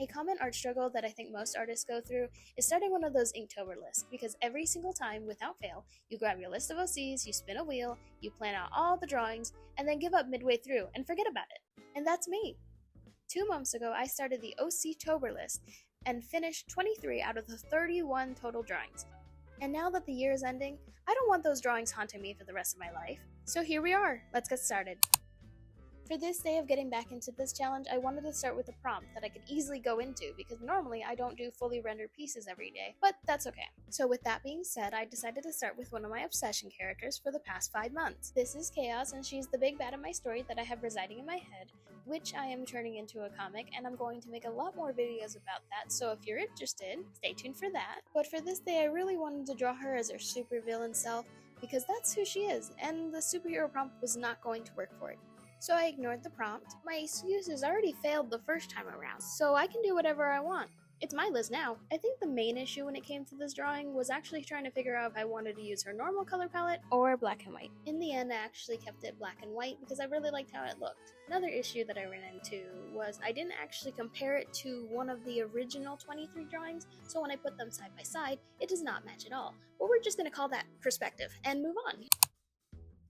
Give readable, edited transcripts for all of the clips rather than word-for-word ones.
A common art struggle that I think most artists go through is starting one of those Inktober lists, because every single time, without fail, you grab your list of OCs, you spin a wheel, you plan out all the drawings, and then give up midway through and forget about it. And that's me. 2 months ago, I started the OC-Tober list and finished 23 out of the 31 total drawings. And now that the year is ending, I don't want those drawings haunting me for the rest of my life. So here we are. Let's get started. For this day of getting back into this challenge, I wanted to start with a prompt that I could easily go into, because normally I don't do fully rendered pieces every day, but that's okay. So with that being said, I decided to start with one of my obsession characters for the past 5 months. This is Chaos, and she's the big bad of my story that I have residing in my head, which I am turning into a comic, and I'm going to make a lot more videos about that, so if you're interested, stay tuned for that. But for this day, I really wanted to draw her as her supervillain self, because that's who she is, and the superhero prompt was not going to work for it. So I ignored the prompt. My excuses already failed the first time around, so I can do whatever I want. It's my list now. I think the main issue when it came to this drawing was actually trying to figure out if I wanted to use her normal color palette or black and white. In the end, I actually kept it black and white because I really liked how it looked. Another issue that I ran into was I didn't actually compare it to one of the original 23 drawings, so when I put them side by side, it does not match at all. But we're just going to call that perspective and move on.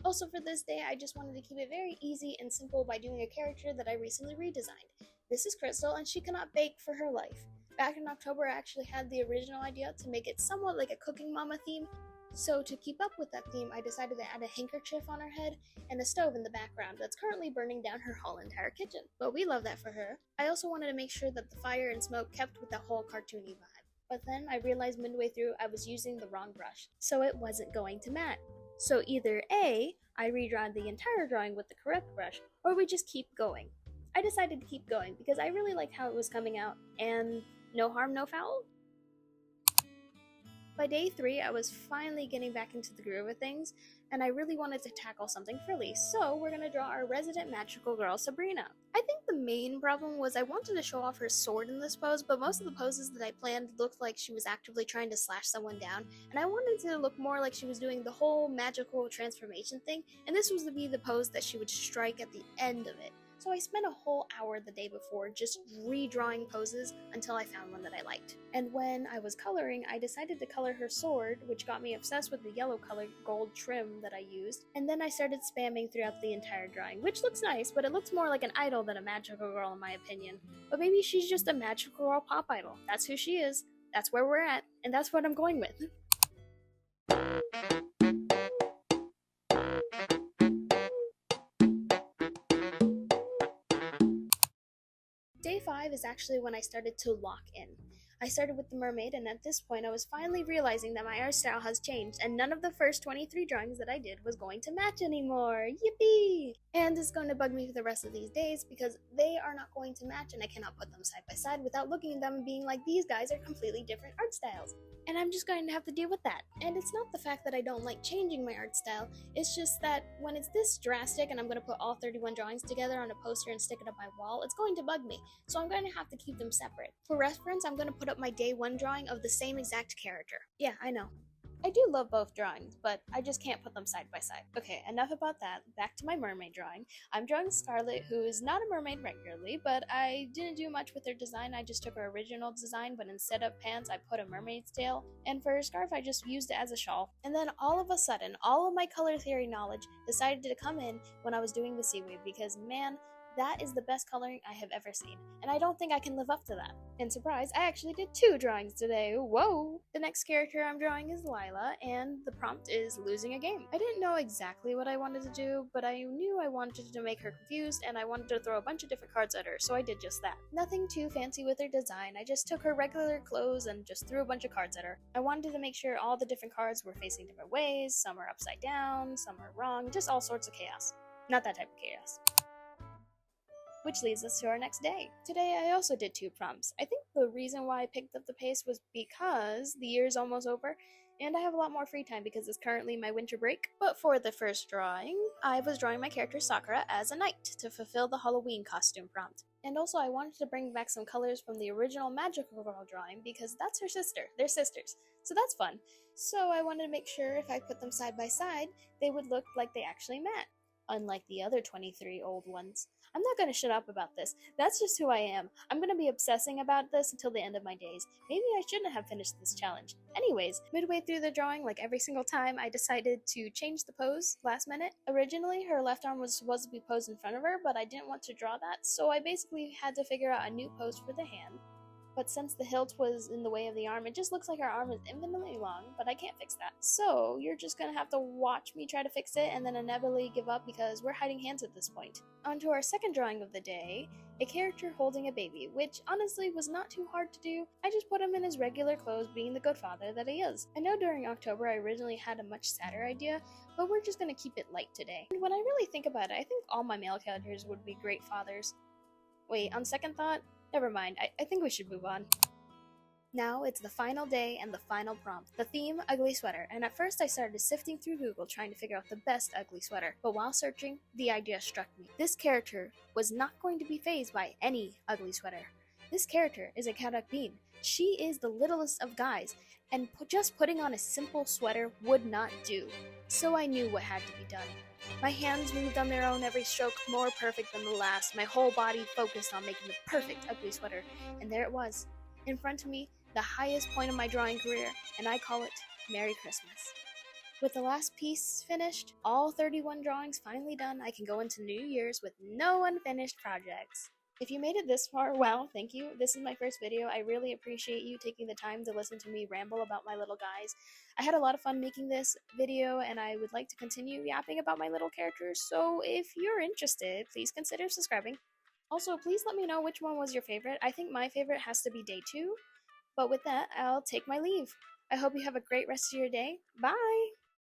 Also for this day, I just wanted to keep it very easy and simple by doing a character that I recently redesigned. This is Crystal, and she cannot bake for her life. Back in October, I actually had the original idea to make it somewhat like a cooking mama theme, so to keep up with that theme, I decided to add a handkerchief on her head and a stove in the background that's currently burning down her whole entire kitchen. But we love that for her. I also wanted to make sure that the fire and smoke kept with that whole cartoony vibe. But then I realized midway through I was using the wrong brush, so it wasn't going to match. So either A, I redraw the entire drawing with the correct brush, or we just keep going. I decided to keep going because I really liked how it was coming out, and no harm, no foul. By day 3, I was finally getting back into the groove of things, and I really wanted to tackle something frilly, so we're going to draw our resident magical girl, Sabrina. I think the main problem was I wanted to show off her sword in this pose, but most of the poses that I planned looked like she was actively trying to slash someone down, and I wanted to look more like she was doing the whole magical transformation thing, and this was to be the pose that she would strike at the end of it. So I spent a whole hour the day before just redrawing poses until I found one that I liked. And when I was coloring, I decided to color her sword, which got me obsessed with the yellow colored gold trim that I used, and then I started spamming throughout the entire drawing, which looks nice, but it looks more like an idol than a magical girl in my opinion. But maybe she's just a magical girl pop idol. That's who she is, that's where we're at, and that's what I'm going with. Day 5 is actually when I started to lock in. I started with the mermaid, and at this point I was finally realizing that my art style has changed, and none of the first 23 drawings that I did was going to match anymore. Yippee! And it's going to bug me for the rest of these days because they are not going to match, and I cannot put them side by side without looking at them and being like, these guys are completely different art styles. And I'm just going to have to deal with that. And it's not the fact that I don't like changing my art style, it's just that when it's this drastic and I'm going to put all 31 drawings together on a poster and stick it up my wall, it's going to bug me. So I'm going to have to keep them separate. For reference, I'm going to put up my day 1 drawing of the same exact character. Yeah, I know. I do love both drawings, but I just can't put them side by side. Okay, enough about that. Back to my mermaid drawing. I'm drawing Scarlet, who is not a mermaid regularly, but I didn't do much with her design. I just took her original design, but instead of pants, I put a mermaid's tail, and for her scarf, I just used it as a shawl. And then all of a sudden, all of my color theory knowledge decided to come in when I was doing the seaweed, because man, that is the best coloring I have ever seen, and I don't think I can live up to that. And surprise, I actually did 2 drawings today, whoa! The next character I'm drawing is Lila, and the prompt is losing a game. I didn't know exactly what I wanted to do, but I knew I wanted to make her confused, and I wanted to throw a bunch of different cards at her, so I did just that. Nothing too fancy with her design, I just took her regular clothes and just threw a bunch of cards at her. I wanted to make sure all the different cards were facing different ways, some are upside down, some are wrong, just all sorts of chaos. Not that type of chaos. Which leads us to our next day. Today I also did 2 prompts. I think the reason why I picked up the pace was because the year is almost over, and I have a lot more free time because it's currently my winter break. But for the first drawing, I was drawing my character Sakura as a knight to fulfill the Halloween costume prompt. And also I wanted to bring back some colors from the original Magical Girl drawing because that's her sister. They're sisters. So that's fun. So I wanted to make sure if I put them side by side, they would look like they actually met, unlike the other 23 old ones. I'm not gonna shut up about this. That's just who I am. I'm gonna be obsessing about this until the end of my days. Maybe I shouldn't have finished this challenge. Anyways, midway through the drawing, like every single time, I decided to change the pose last minute. Originally, her left arm was supposed to be posed in front of her, but I didn't want to draw that, so I basically had to figure out a new pose for the hand. But since the hilt was in the way of the arm, it just looks like her arm is infinitely long, but I can't fix that. So you're just gonna have to watch me try to fix it and then inevitably give up because we're hiding hands at this point. On to our second drawing of the day, a character holding a baby, which honestly was not too hard to do. I just put him in his regular clothes, being the good father that he is. I know during October I originally had a much sadder idea, but we're just gonna keep it light today. And when I really think about it, I think all my male characters would be great fathers. Wait, on second thought, never mind, I think we should move on. Now it's the final day and the final prompt. The theme, ugly sweater, and at first I started sifting through Google trying to figure out the best ugly sweater, but while searching, the idea struck me. This character was not going to be fazed by any ugly sweater. This character is a Kadak bean. She is the littlest of guys, and just putting on a simple sweater would not do. So I knew what had to be done. My hands moved on their own, every stroke more perfect than the last. My whole body focused on making the perfect ugly sweater, and there it was. In front of me, the highest point of my drawing career, and I call it Merry Christmas. With the last piece finished, all 31 drawings finally done, I can go into New Year's with no unfinished projects. If you made it this far, wow, thank you. This is my first video. I really appreciate you taking the time to listen to me ramble about my little guys. I had a lot of fun making this video, and I would like to continue yapping about my little characters, so if you're interested, please consider subscribing. Also, please let me know which one was your favorite. I think my favorite has to be day 2, but with that, I'll take my leave. I hope you have a great rest of your day. Bye!